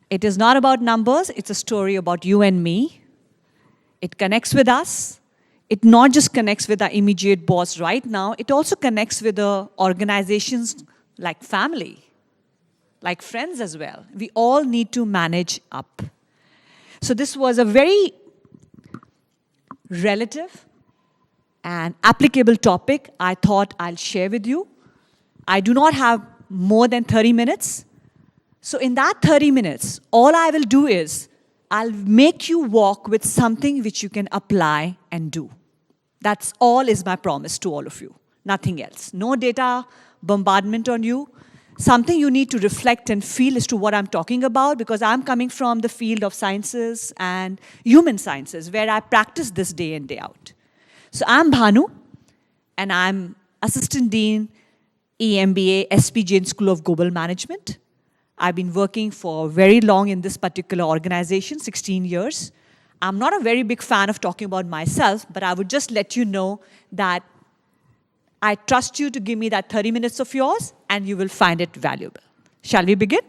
It is not about numbers, it's a story about you and me. It connects with us. It not just connects with our immediate boss right now, it also connects with the organizations like family, like friends as well. We all need to manage up. So this was a very relative and applicable topic I thought I'll share with you. I do not have more than 30 minutes. So in that 30 minutes, all I will do is I'll make you walk with something which you can apply and do. That's all is my promise to all of you. Nothing else. No data bombardment on you. Something you need to reflect and feel as to what I'm talking about, because I'm coming from the field of sciences and human sciences where I practice this day in, day out. So I'm Bhanu, and I'm Assistant Dean, MBA, SP Jain School of Global Management. I've been working for very long in this particular organization, 16 years. I'm not a very big fan of talking about myself, but I would just let you know that I trust you to give me that 30 minutes of yours, and you will find it valuable. Shall we begin?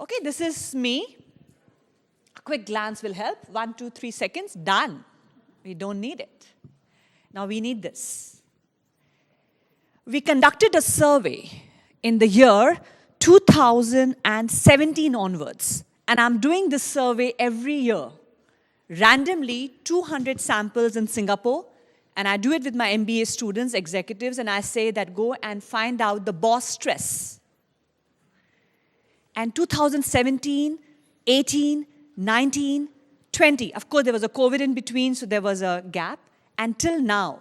Okay, this is me. A quick glance will help. 1, 2, 3 seconds, done. We don't need it. Now we need this. We conducted a survey in the year 2017 onwards. And I'm doing this survey every year. Randomly, 200 samples in Singapore. And I do it with my MBA students, executives, and I say that go and find out the boss stress. And 2017, 18, 19, 20. Of course, there was a COVID in between, so there was a gap. Until now,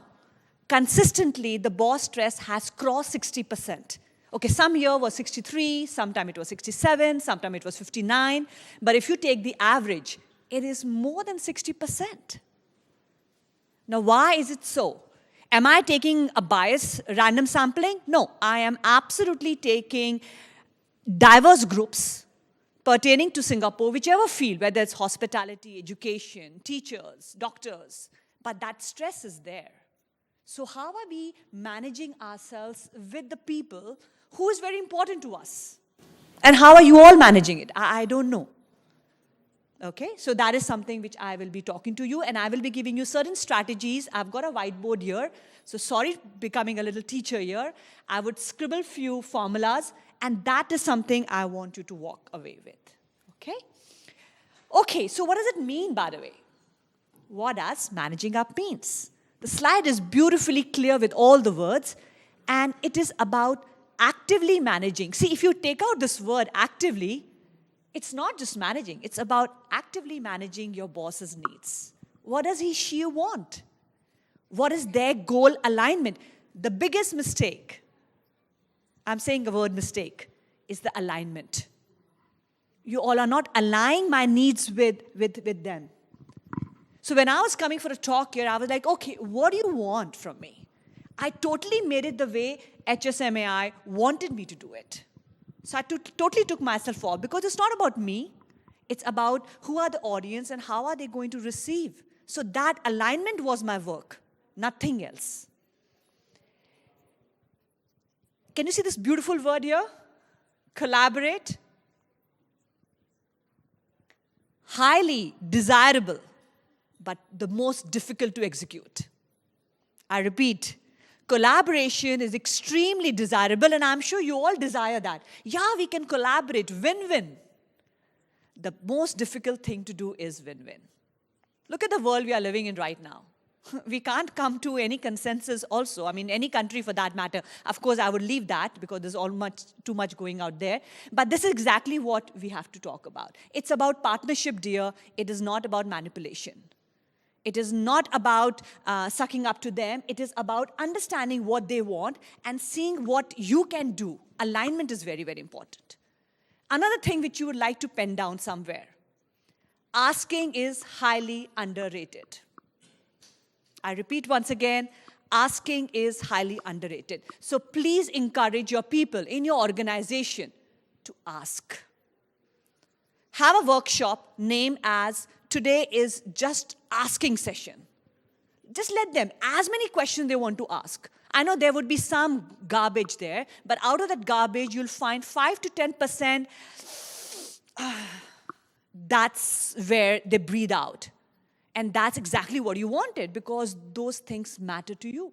consistently, the boss stress has crossed 60%. Okay, some year was 63, sometime it was 67, sometime it was 59. But if you take the average, it is more than 60%. Now, why is it so? Am I taking a bias, random sampling? No, I am absolutely taking diverse groups pertaining to Singapore, whichever field, whether it's hospitality, education, teachers, doctors, but that stress is there. So how are we managing ourselves with the people who is very important to us? And how are you all managing it? I don't know. Okay, so that is something which I will be talking to you, and I will be giving you certain strategies. I've got a whiteboard here, so sorry becoming a little teacher here. I would scribble few formulas, and that is something I want you to walk away with. Okay? Okay, so what does it mean, by the way? What does managing up means? The slide is beautifully clear with all the words, and it is about actively managing. See, if you take out this word actively, it's not just managing. It's about actively managing your boss's needs. What does he, she want? What is their goal alignment? The biggest mistake, I'm saying the word mistake, is the alignment. You all are not aligning my needs with them. So when I was coming for a talk here, I was like, okay, what do you want from me? I totally made it the way HSMAI wanted me to do it. So I totally took myself off, because it's not about me. It's about who are the audience and how are they going to receive. So that alignment was my work, nothing else. Can you see this beautiful word here? Collaborate. Highly desirable, but the most difficult to execute. I repeat, collaboration is extremely desirable, and I'm sure you all desire that. Yeah, we can collaborate, win-win. The most difficult thing to do is win-win. Look at the world we are living in right now. We can't come to any consensus also. I mean, any country for that matter. Of course, I would leave that because there's too much going out there. But this is exactly what we have to talk about. It's about partnership, dear. It is not about manipulation. It is not about sucking up to them. It is about understanding what they want and seeing what you can do. Alignment is very, very important. Another thing which you would like to pen down somewhere. Asking is highly underrated. I repeat once again, asking is highly underrated. So please encourage your people in your organization to ask. Have a workshop named as Today is Just Asking Session. Just let them, as many questions they want to ask. I know there would be some garbage there, but out of that garbage, you'll find 5 to 10%. That's where they breathe out. And that's exactly what you wanted, because those things matter to you.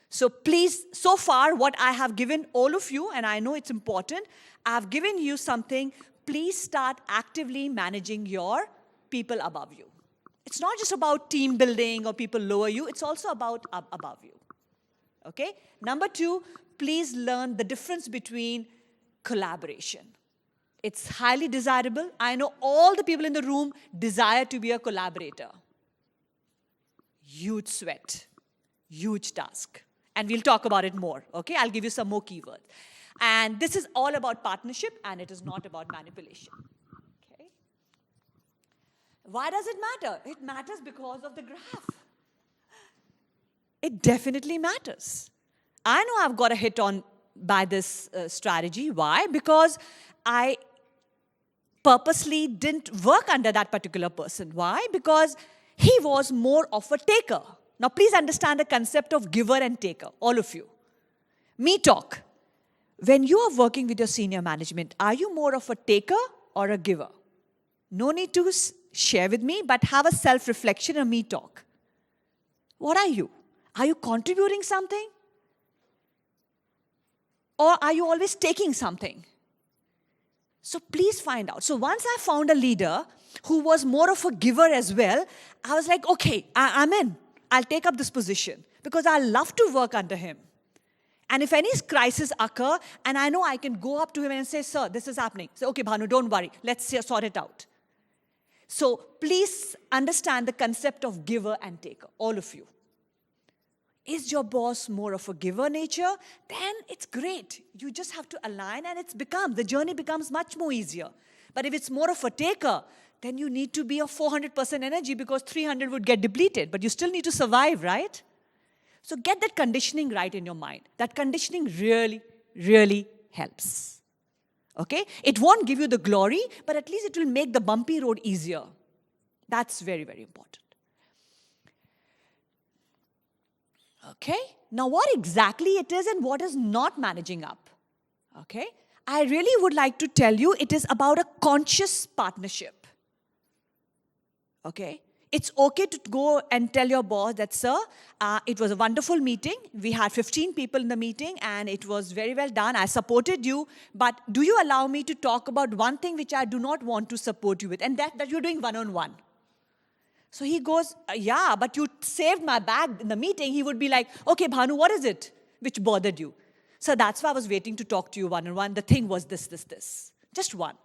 So please, so far what I have given all of you, and I know it's important, I've given you something. Please start actively managing your people above you. It's not just about team building or people lower you, it's also about above you. Okay? Number 2, please learn the difference between collaboration. It's highly desirable. I know all the people in the room desire to be a collaborator. Huge sweat, huge task. And we'll talk about it more, okay? I'll give you some more keywords. And this is all about partnership, and it is not about manipulation, okay? Why does it matter? It matters because of the graph. It definitely matters. I know I've got a hit on by this strategy. Why? Because I purposely didn't work under that particular person. Why? Because he was more of a taker. Now, please understand the concept of giver and taker, all of you. Me talk. When you are working with your senior management, are you more of a taker or a giver? No need to share with me, but have a self-reflection and me talk. What are you? Are you contributing something? Or are you always taking something? So please find out. So once I found a leader who was more of a giver as well, I was like, okay, I'm in. I'll take up this position because I love to work under him. And if any crisis occur, and I know I can go up to him and say, sir, this is happening. Say, okay, Bhanu, don't worry. Let's sort it out. So please understand the concept of giver and taker, all of you. Is your boss more of a giver nature? Then it's great. You just have to align and the journey becomes much more easier. But if it's more of a taker, then you need to be of 400% energy because 300 would get depleted. But you still need to survive, right? So get that conditioning right in your mind. That conditioning really, really helps. Okay? It won't give you the glory, but at least it will make the bumpy road easier. That's very, very important. Okay? Now, what exactly it is and what is not managing up? Okay? I really would like to tell you it is about a conscious partnership. Okay? It's okay to go and tell your boss that, sir, it was a wonderful meeting. We had 15 people in the meeting and it was very well done. I supported you. But do you allow me to talk about one thing which I do not want to support you with? And that you're doing one-on-one. So he goes, yeah, but you saved my bag in the meeting. He would be like, okay, Bhanu, what is it which bothered you? So that's why I was waiting to talk to you one-on-one. The thing was this. Just one.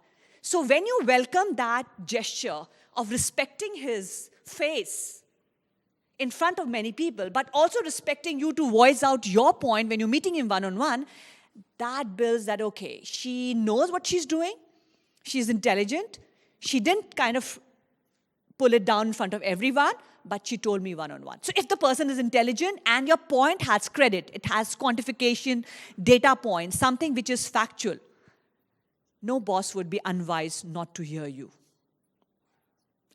So when you welcome that gesture of respecting his face in front of many people, but also respecting you to voice out your point when you're meeting him one-on-one, that builds that, okay, she knows what she's doing. She's intelligent. She didn't kind of pull it down in front of everyone, but she told me one-on-one. So if the person is intelligent and your point has credit, it has quantification, data points, something which is factual, no boss would be unwise not to hear you.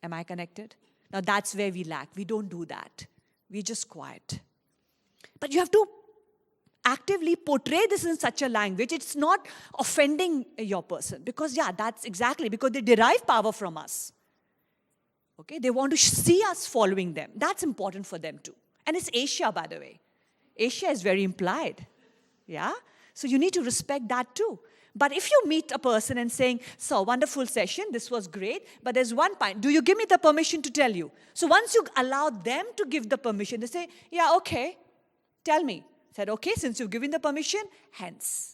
Am I connected? Now that's where we lack. We don't do that. We're just quiet. But you have to actively portray this in such a language. It's not offending your person. Because, yeah, that's exactly, because they derive power from us. Okay, they want to see us following them. That's important for them too. And it's Asia, by the way. Asia is very implied. Yeah? So you need to respect that too. But if you meet a person and saying, so wonderful session, this was great, but there's one point, do you give me the permission to tell you? So once you allow them to give the permission, they say, yeah, okay, tell me. I said, okay, since you've given the permission, hence.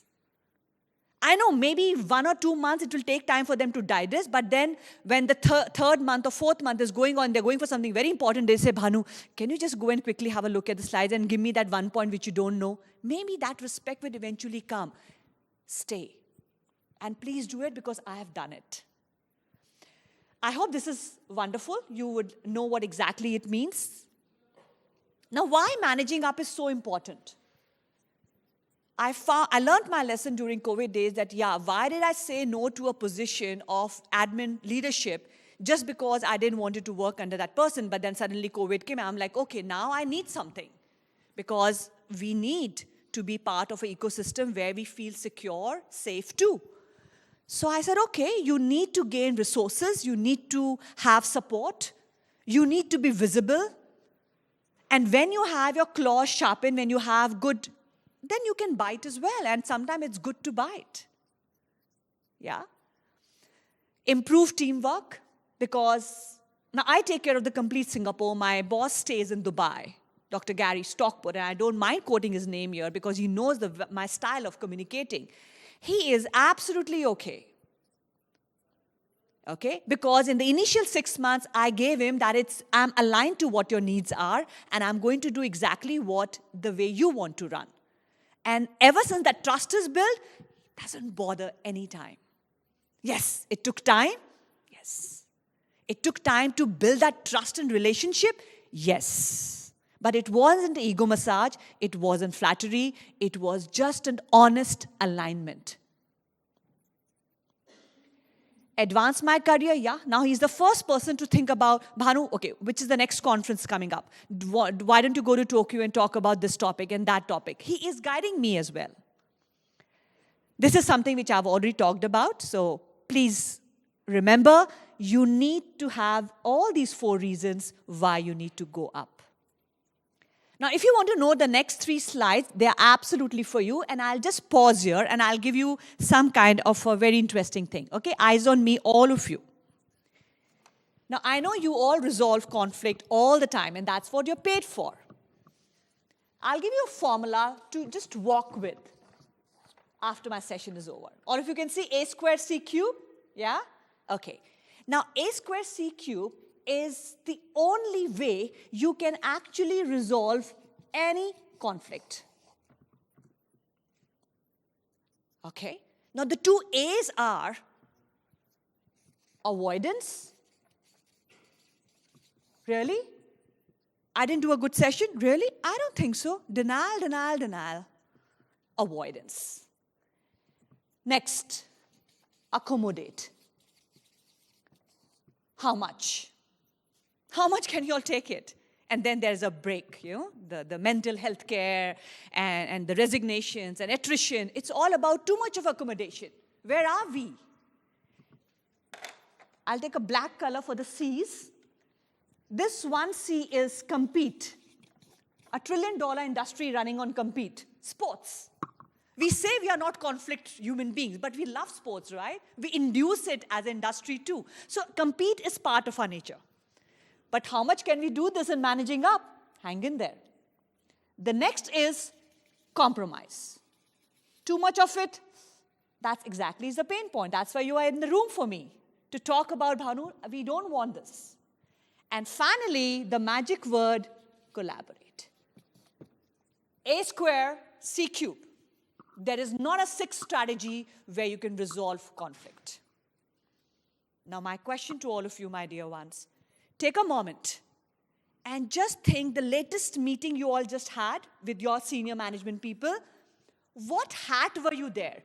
I know maybe 1 or 2 months it will take time for them to digest, but then when the third month or fourth month is going on, they're going for something very important, they say, Bhanu, can you just go and quickly have a look at the slides and give me that one point which you don't know? Maybe that respect will eventually come. Stay. And please do it because I have done it. I hope this is wonderful. You would know what exactly it means. Now, why managing up is so important? I learned my lesson during COVID days that, yeah, why did I say no to a position of admin leadership just because I didn't want to work under that person, but then suddenly COVID came and I'm like, okay, now I need something. Because we need to be part of an ecosystem where we feel secure, safe too. So I said, okay, you need to gain resources, you need to have support, you need to be visible. And when you have your claws sharpened, when you have good, then you can bite as well. And sometimes it's good to bite. Yeah? Improve teamwork, because now I take care of the complete Singapore. My boss stays in Dubai, Dr. Gary Stockport, and I don't mind quoting his name here because he knows my style of communicating. He is absolutely okay. Okay? Because in the initial 6 months, I gave him that I'm aligned to what your needs are, and I'm going to do exactly the way you want to run. And ever since that trust is built, it doesn't bother any time. Yes, it took time. Yes. It took time to build that trust and relationship. Yes. But it wasn't ego massage. It wasn't flattery. It was just an honest alignment. Advance my career, yeah. Now he's the first person to think about, Bhanu, okay, which is the next conference coming up? Why don't you go to Tokyo and talk about this topic and that topic? He is guiding me as well. This is something which I've already talked about, so please remember, you need to have all these 4 reasons why you need to go up. Now, if you want to know the next 3 slides, they are absolutely for you, and I'll just pause here and I'll give you some kind of a very interesting thing. Okay, eyes on me, all of you. Now, I know you all resolve conflict all the time, and that's what you're paid for. I'll give you a formula to just walk with after my session is over. Or if you can see A squared C cube, yeah? Okay. Now, A squared C cube is the only way you can actually resolve any conflict. Okay? Now, the 2 A's are avoidance. Really? I didn't do a good session? Really? I don't think so. Denial, denial, denial. Avoidance. Next, accommodate. How much? How much can you all take it? And then there's a break, the mental health care and the resignations and attrition. It's all about too much of accommodation. Where are we? I'll take a black color for the C's. This one C is compete. $1 trillion industry running on compete. Sports. We say we are not conflict human beings, but we love sports, right? We induce it as an industry too. So compete is part of our nature. But how much can we do this in managing up? Hang in there. The next is compromise. Too much of it, that's exactly the pain point. That's why you are in the room for me, to talk about, Bhanu, we don't want this. And finally, the magic word, collaborate. A square, C cube. There is not a 6th strategy where you can resolve conflict. Now, my question to all of you, my dear ones, take a moment and just think the latest meeting you all just had with your senior management people. What hat were you there?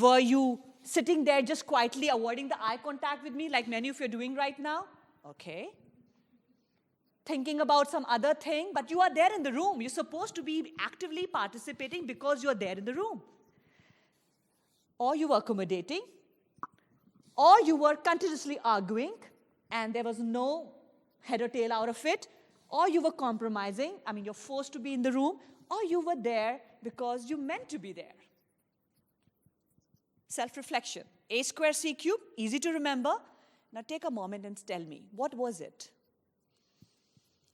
Were you sitting there just quietly avoiding the eye contact with me like many of you are doing right now? Okay. Thinking about some other thing, but you are there in the room. You're supposed to be actively participating because you're there in the room. Or you were accommodating, or you were continuously arguing, and there was no head or tail out of it, or you were compromising, you're forced to be in the room, or you were there because you meant to be there. Self-reflection. A square C cube, easy to remember. Now take a moment and tell me, what was it?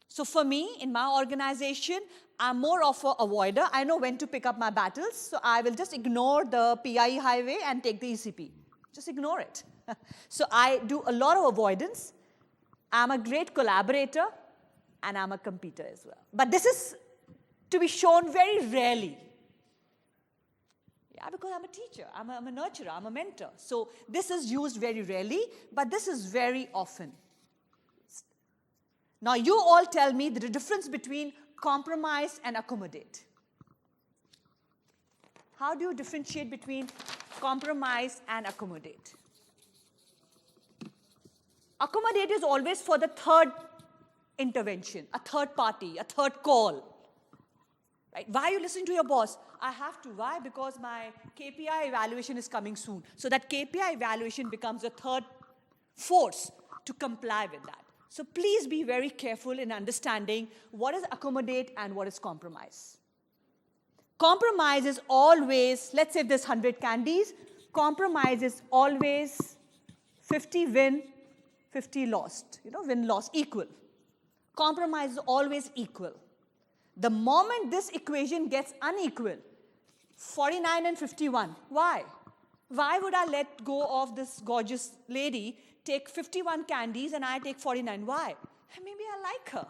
So for me, in my organization, I'm more of an avoider. I know when to pick up my battles, so I will just ignore the PIE highway and take the ECP. Just ignore it. So I do a lot of avoidance. I'm a great collaborator, and I'm a competitor as well. But this is to be shown very rarely. Yeah, because I'm a teacher, I'm a nurturer, I'm a mentor. So this is used very rarely, but this is very often. Now, you all tell me the difference between compromise and accommodate. How do you differentiate between compromise and accommodate? Accommodate is always for the third intervention, a third party, a third call, Right? Why are you listening to your boss? I have to. Why? Because my KPI evaluation is coming soon. So that KPI evaluation becomes a third force to comply with that. So please be very careful in understanding what is accommodate and what is compromise. Compromise is always, let's say if there's 100 candies, compromise is always 50 win, 50 lost. Win-loss, equal. Compromise is always equal. The moment this equation gets unequal, 49 and 51, why? Why would I let go of this gorgeous lady, take 51 candies, and I take 49? Why? Maybe I like her.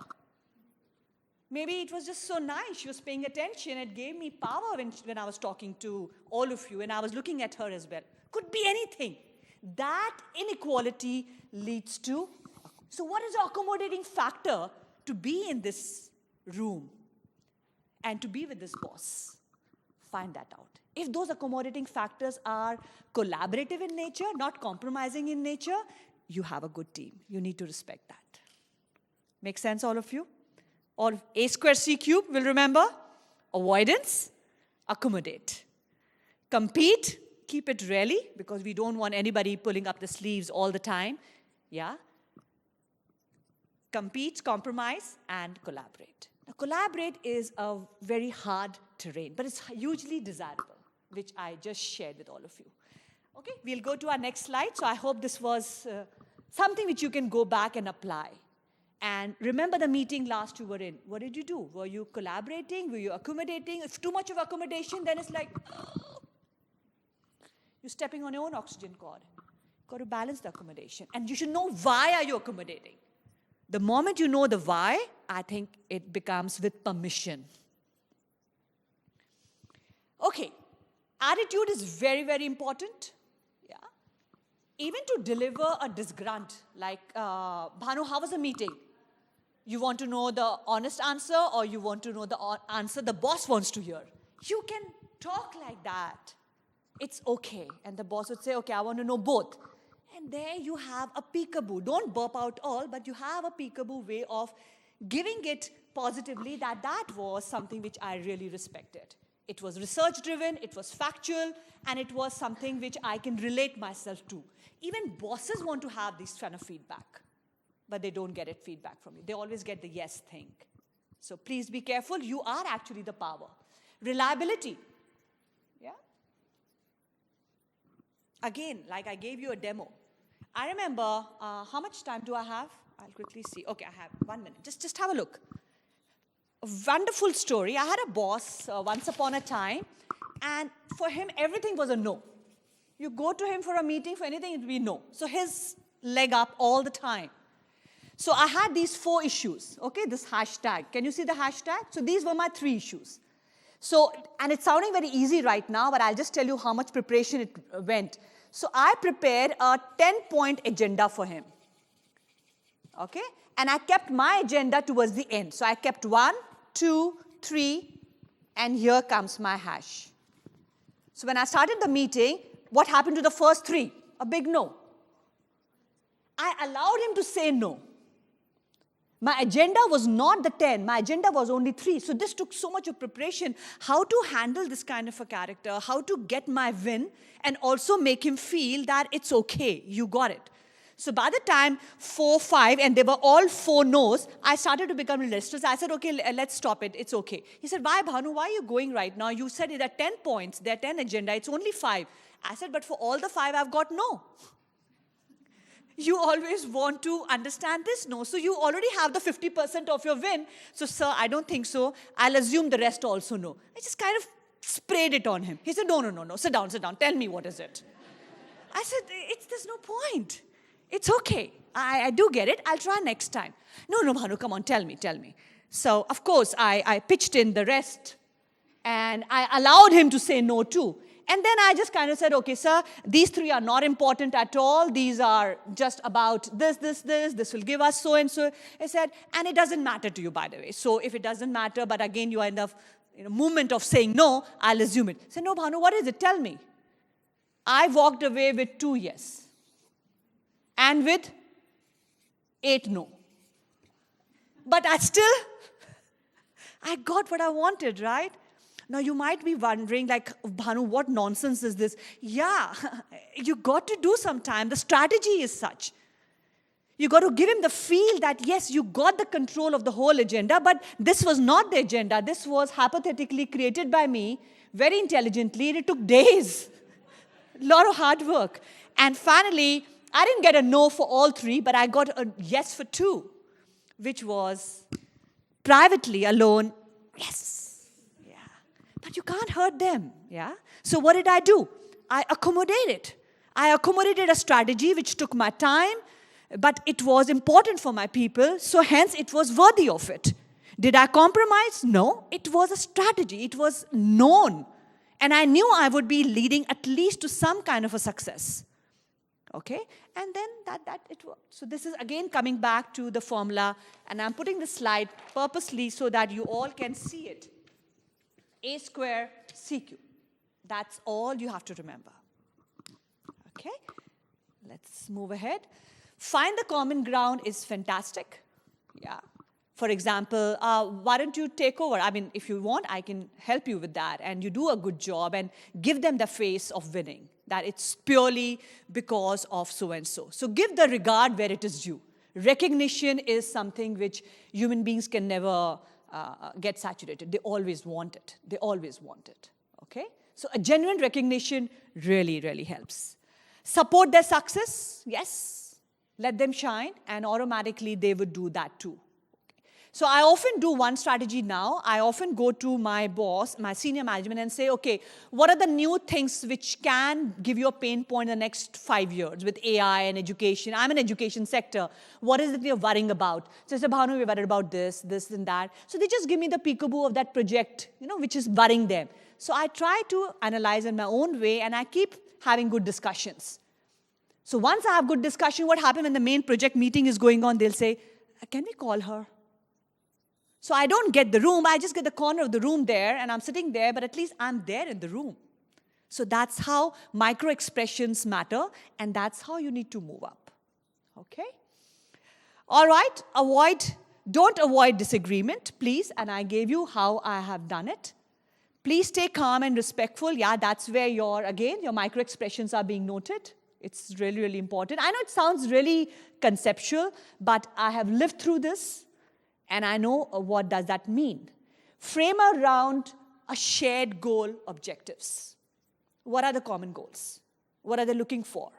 Maybe it was just so nice. She was paying attention. It gave me power when I was talking to all of you, and I was looking at her as well. Could be anything. That inequality leads to... So what is the accommodating factor to be in this room and to be with this boss? Find that out. If those accommodating factors are collaborative in nature, not compromising in nature, you have a good team. You need to respect that. Make sense, all of you? Or A square C cube, will remember? Avoidance, accommodate. Compete, keep it really, because we don't want anybody pulling up the sleeves all the time. Yeah? Compete, compromise, and collaborate. Now, collaborate is a very hard terrain, but it's hugely desirable, which I just shared with all of you. Okay, we'll go to our next slide. So I hope this was something which you can go back and apply. And remember the meeting last you were in. What did you do? Were you collaborating? Were you accommodating? If too much of accommodation, then it's like, you're stepping on your own oxygen cord. You've got to balance the accommodation. And you should know why are you accommodating. The moment you know the why, I think it becomes with permission. Okay, attitude is very, very important. Yeah. Even to deliver a disgrunt, like, Bhanu, how was the meeting? You want to know the honest answer, or you want to know the answer the boss wants to hear? You can talk like that. It's okay. And the boss would say, okay, I want to know both. And there you have a peekaboo. Don't burp out all, but you have a peekaboo way of giving it positively that was something which I really respected. It was research-driven, it was factual, and it was something which I can relate myself to. Even bosses want to have this kind of feedback, but they don't get it feedback from you. They always get the yes thing. So please be careful. You are actually the power. Reliability. Yeah? Again, like I gave you a demo. I remember, how much time do I have? I'll quickly see. Okay, I have 1 minute. Just have a look. A wonderful story. I had a boss once upon a time, and for him, everything was a no. You go to him for a meeting, for anything, it will be no. So his leg up all the time. So I had these 4 issues, okay, this hashtag. Can you see the hashtag? So these were my 3 issues. So, and it's sounding very easy right now, but I'll just tell you how much preparation it went. So I prepared a 10-point agenda for him, okay? And I kept my agenda towards the end. So I kept 1, 2, 3, and here comes my hash. So when I started the meeting, what happened to the first 3? A big no. I allowed him to say no. My agenda was not the 10. My agenda was only 3. So this took so much of preparation. How to handle this kind of a character, how to get my win, and also make him feel that it's okay, you got it. So by the time 4, 5, and they were all 4 no's, I started to become restless. I said, okay, let's stop it. It's okay. He said, why, Bhanu? Why are you going right now? You said there are 10 points. There are 10 agenda. It's only 5. I said, but for all the 5, I've got no. You always want to understand this no. So you already have the 50% of your win. So, sir, I don't think so. I'll assume the rest also no. I just kind of sprayed it on him. He said, no. Sit down. Tell me what is it. I said, there's no point. It's okay. I do get it. I'll try next time. No, Bhanu, come on, tell me. So, of course, I pitched in the rest. And I allowed him to say no too. And then I just kind of said, okay, sir, these 3 are not important at all. These are just about this. This will give us so and so. I said, and it doesn't matter to you, by the way. So if it doesn't matter, but again, you are in the movement of saying no, I'll assume it. I said, no, Bhanu, what is it? Tell me. I walked away with 2 yes. And with 8 no. But I got what I wanted, right? Now, you might be wondering, like, Bhanu, what nonsense is this? Yeah, you got to do sometime. The strategy is such. You got to give him the feel that, yes, you got the control of the whole agenda, but this was not the agenda. This was hypothetically created by me very intelligently, and it took days. A lot of hard work. And finally, I didn't get a no for all three, but I got a yes for two, which was privately, alone, yes. Yeah. But you can't hurt them. Yeah. So what did I do? I accommodated. I accommodated a strategy which took my time, but it was important for my people, so hence it was worthy of it. Did I compromise? No. It was a strategy. It was known. And I knew I would be leading at least to some kind of a success. Okay? And then that it worked. So this is again coming back to the formula, and I'm putting the slide purposely so that you all can see it. A square CQ. That's all you have to remember. Okay? Let's move ahead. Find the common ground is fantastic. Yeah. For example, why don't you take over? I mean, if you want, I can help you with that. And you do a good job and give them the face of winning. That it's purely because of so-and-so. So give the regard where it is due. Recognition is something which human beings can never get saturated. They always want it. They always want it. Okay? So a genuine recognition really, really helps. Support their success. Yes. Let them shine. And automatically they would do that too. So I often do one strategy now. I often go to my boss, my senior management, and say, okay, what are the new things which can give you a pain point in the next 5 years with AI and education? I'm in education sector. What is it you're worrying about? So I say, Bhanu, we're worried about this, this, and that. So they just give me the peekaboo of that project, which is worrying them. So I try to analyze in my own way, and I keep having good discussions. So once I have good discussion, what happens when the main project meeting is going on, they'll say, can we call her? So I don't get the room, I just get the corner of the room there, and I'm sitting there, but at least I'm there in the room. So that's how micro expressions matter, and that's how you need to move up. Okay? All right, don't avoid disagreement, please, and I gave you how I have done it. Please stay calm and respectful. Yeah, that's where your micro expressions are being noted. It's really, really important. I know it sounds really conceptual, but I have lived through this. And I know what does that mean. Frame around a shared goal objectives. What are the common goals? What are they looking for?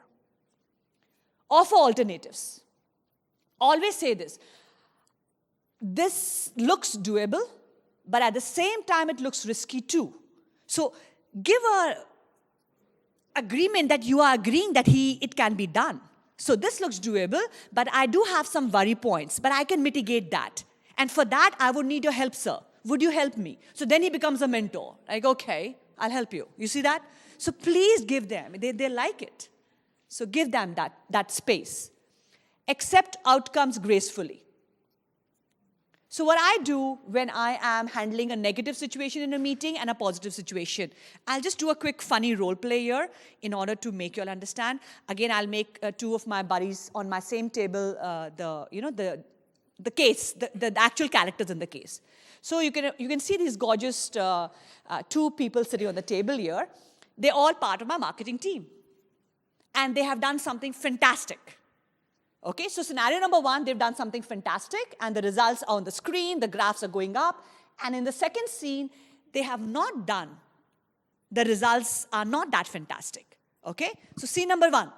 Offer alternatives. Always say this. This looks doable, but at the same time it looks risky too. So give an agreement that you are agreeing that it can be done. So this looks doable, but I do have some worry points, but I can mitigate that. And for that, I would need your help, sir. Would you help me? So then he becomes a mentor. Like, okay, I'll help you. You see that? So please give them. They like it. So give them that space. Accept outcomes gracefully. So what I do when I am handling a negative situation in a meeting and a positive situation, I'll just do a quick funny role play here in order to make you all understand. Again, I'll make two of my buddies on my same table, the case, the actual characters in the case. So you can see these gorgeous two people sitting on the table here. They're all part of my marketing team. And they have done something fantastic. Okay, so scenario number one, they've done something fantastic, and the results are on the screen, the graphs are going up. And in the second scene, they have not done. The results are not that fantastic. Okay, so scene number one.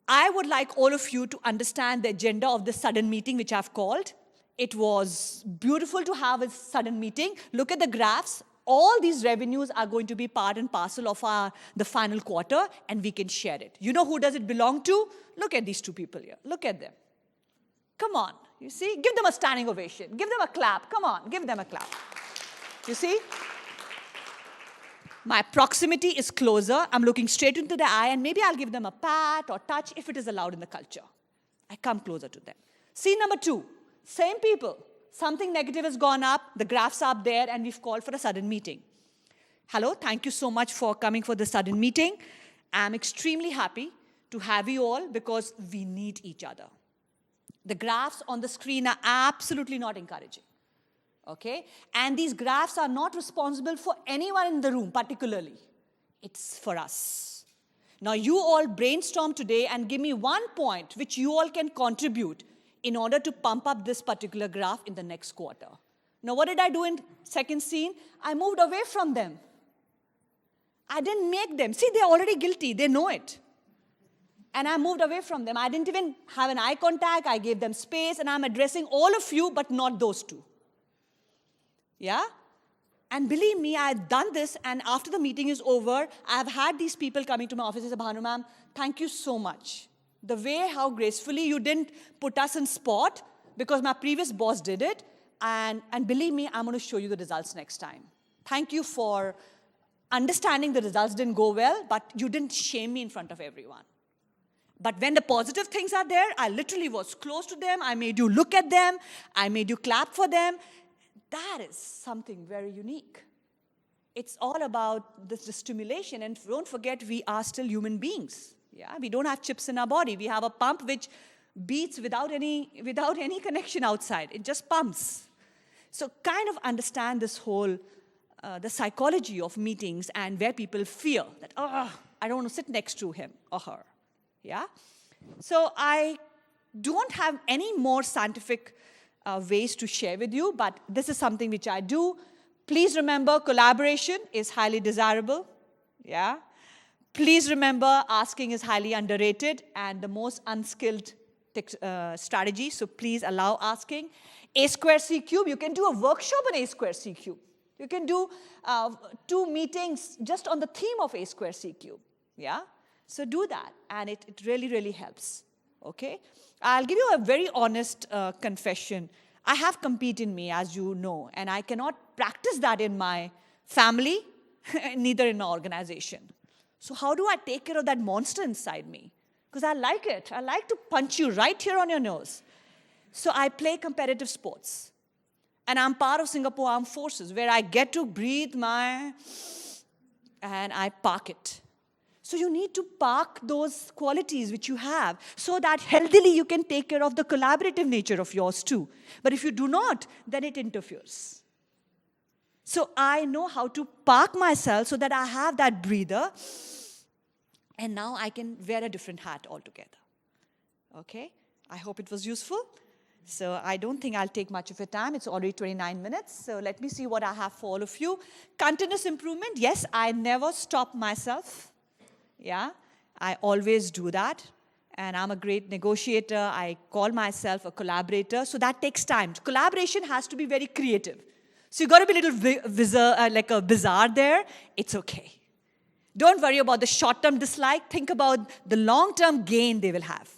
I would like all of you to understand the agenda of this sudden meeting, which I've called. It was beautiful to have a sudden meeting. Look at the graphs. All these revenues are going to be part and parcel of the final quarter, and we can share it. You know who does it belong to? Look at these two people here. Look at them. Come on. You see? Give them a standing ovation. Give them a clap. Come on. Give them a clap. You see? My proximity is closer. I'm looking straight into the eye, and maybe I'll give them a pat or touch if it is allowed in the culture. I come closer to them. Scene number two, same people. Something negative has gone up, the graphs are up there, and we've called for a sudden meeting. Hello, thank you so much for coming for this sudden meeting. I'm extremely happy to have you all because we need each other. The graphs on the screen are absolutely not encouraging. Okay? And these graphs are not responsible for anyone in the room particularly. It's for us. Now you all brainstorm today and give me one point which you all can contribute in order to pump up this particular graph in the next quarter. Now what did I do in second scene? I moved away from them. I didn't make them. See, they're already guilty. They know it. And I moved away from them. I didn't even have an eye contact. I gave them space, and I'm addressing all of you, but not those two. Yeah? And believe me, I've done this, and after the meeting is over, I've had these people coming to my office and say, Bhanu ma'am, thank you so much. The way how gracefully you didn't put us in spot, because my previous boss did it, and believe me, I'm going to show you the results next time. Thank you for understanding the results didn't go well, but you didn't shame me in front of everyone. But when the positive things are there, I literally was close to them. I made you look at them. I made you clap for them. That is something very unique. It's all about the stimulation. And don't forget, we are still human beings. Yeah? We don't have chips in our body. We have a pump which beats without any connection outside. It just pumps. So kind of understand this whole the psychology of meetings and where people fear that, oh, I don't want to sit next to him or her. Yeah? So I don't have any more scientific ways to share with you, but this is something which I do. Please remember, collaboration is highly desirable. Yeah? Please remember, asking is highly underrated and the most unskilled strategy, so please allow asking. A square C cube, you can do a workshop on A square C cube. You can do 2 meetings just on the theme of A square C cube. Yeah? So do that, and it really, really helps. Okay? I'll give you a very honest confession. I have compete in me, as you know, and I cannot practice that in my family, neither in my organization. So how do I take care of that monster inside me? Because I like it. I like to punch you right here on your nose. So I play competitive sports. And I'm part of Singapore Armed Forces, where I get to breathe and I park it. So you need to park those qualities which you have so that healthily you can take care of the collaborative nature of yours too. But if you do not, then it interferes. So I know how to park myself so that I have that breather, and now I can wear a different hat altogether. Okay? I hope it was useful. So I don't think I'll take much of your time. It's already 29 minutes. So let me see what I have for all of you. Continuous improvement. Yes, I never stop myself. Yeah, I always do that. And I'm a great negotiator. I call myself a collaborator. So that takes time. Collaboration has to be very creative. So you've got to be a little like a bizarre there. It's okay. Don't worry about the short-term dislike. Think about the long-term gain they will have.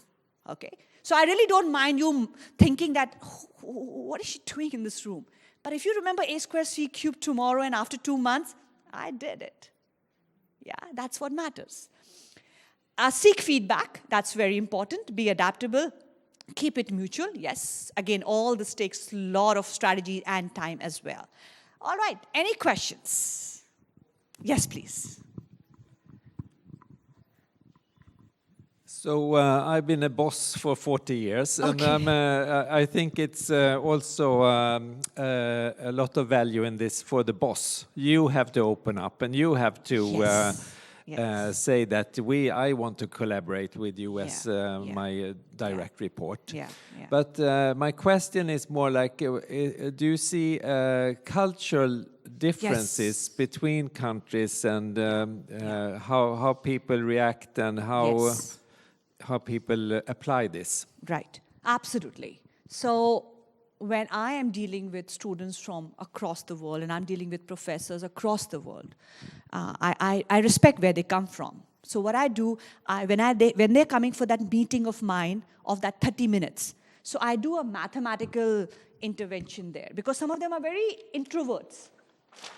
Okay? So I really don't mind you thinking that, what is she doing in this room? But if you remember A square C cube tomorrow and after 2 months, I did it. Yeah, that's what matters. Seek feedback. That's very important. Be adaptable. Keep it mutual. Yes. Again, all this takes a lot of strategy and time as well. All right. Any questions? Yes, please. So I've been a boss for 40 years, and I think it's also a lot of value in this for the boss. You have to open up, and you have to say that I want to collaborate with you as my direct report. But my question is more like, do you see cultural differences between countries and how people react and how people apply this? Right, absolutely. So when I am dealing with students from across the world and I'm dealing with professors across the world, I respect where they come from. So what I do, when they're coming for that meeting of mine of that 30 minutes, so I do a mathematical intervention there because some of them are very introverts,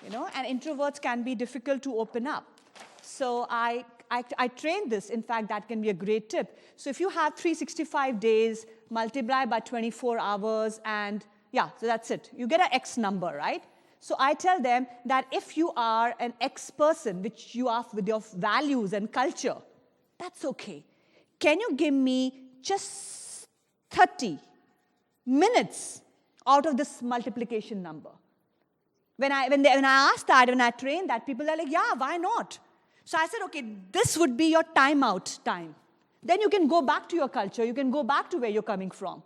you know, and introverts can be difficult to open up. So I train this. In fact, that can be a great tip. So if you have 365 days, multiply by 24 hours, and so that's it. You get an X number, right? So I tell them that if you are an X person, which you are with your values and culture, that's okay. Can you give me just 30 minutes out of this multiplication number? When I ask that, when I train that, people are like, yeah, why not? So I said, okay, this would be your timeout time. Then you can go back to your culture. You can go back to where you're coming from.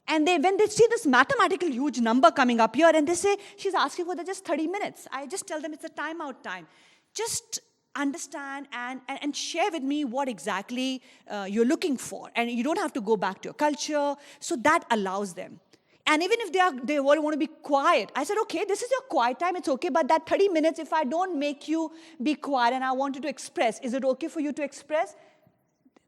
And when they see this mathematical huge number coming up here, and they say, she's asking for just 30 minutes. I just tell them it's a timeout time. Just understand and share with me what exactly you're looking for. And you don't have to go back to your culture. So that allows them. And even if they want to be quiet, I said, okay, this is your quiet time, it's okay, but that 30 minutes, if I don't make you be quiet and I want you to express, is it okay for you to express?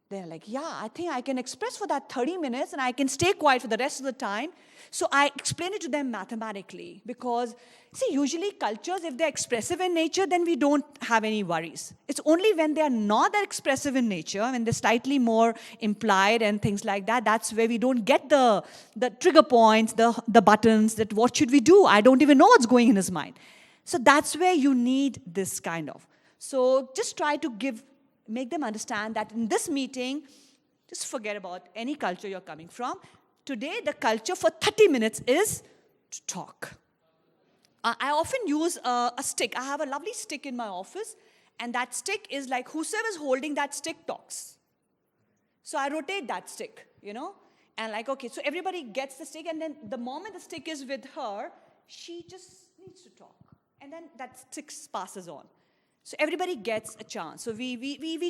They're like, yeah, I think I can express for that 30 minutes and I can stay quiet for the rest of the time. So I explain it to them mathematically because, see, usually cultures, if they're expressive in nature, then we don't have any worries. It's only when they are not that expressive in nature, when they're slightly more implied and things like that, that's where we don't get the trigger points, the buttons, that what should we do? I don't even know what's going in his mind. So that's where you need this kind of. So just try to make them understand that in this meeting, just forget about any culture you're coming from. Today, the culture for 30 minutes is to talk. I often use a stick. I have a lovely stick in my office, and that stick is like whosoever's holding that stick talks. So I rotate that stick, and like, okay, so everybody gets the stick, and then the moment the stick is with her, she just needs to talk. And then that stick passes on. So everybody gets a chance. So we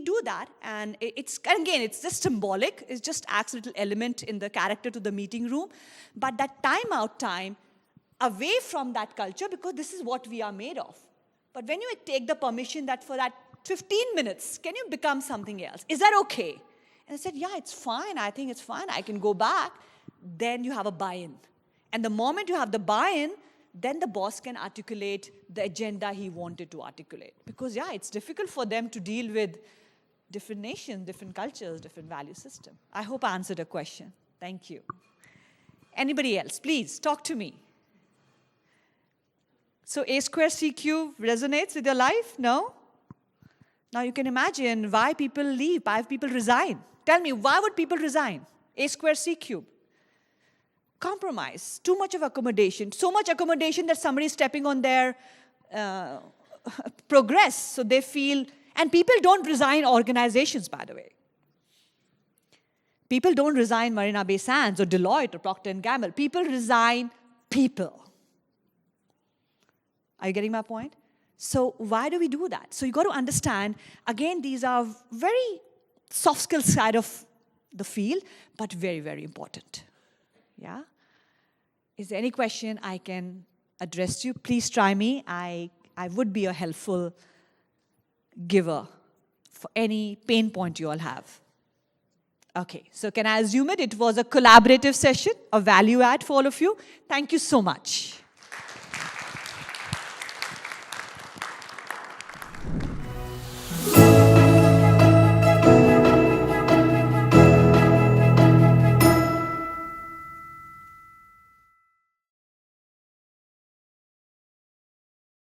do that, and it's just symbolic. It just adds a little element in the character to the meeting room. But that timeout time, away from that culture, because this is what we are made of. But when you take the permission that for that 15 minutes, can you become something else? Is that okay? And I said, yeah, it's fine. I think it's fine. I can go back. Then you have a buy-in. And the moment you have the buy-in, then the boss can articulate the agenda he wanted to articulate. Because, yeah, it's difficult for them to deal with different nations, different cultures, different value system. I hope I answered a question. Thank you. Anybody else? Please, talk to me. So A square C cube resonates with your life? No? Now you can imagine why people leave, why people resign. Tell me, why would people resign? A square C cube. Compromise, too much of accommodation, so much accommodation that somebody is stepping on their progress, so they feel, and people don't resign organizations, by the way. People don't resign Marina Bay Sands or Deloitte or Procter & Gamble. People resign people. Are you getting my point? So why do we do that? So you got to understand, again, these are very soft skill side of the field, but very, very important. Yeah? Is there any question I can address you? Please try me. I would be a helpful giver for any pain point you all have. Okay, so can I assume it was a collaborative session, a value add for all of you? Thank you so much.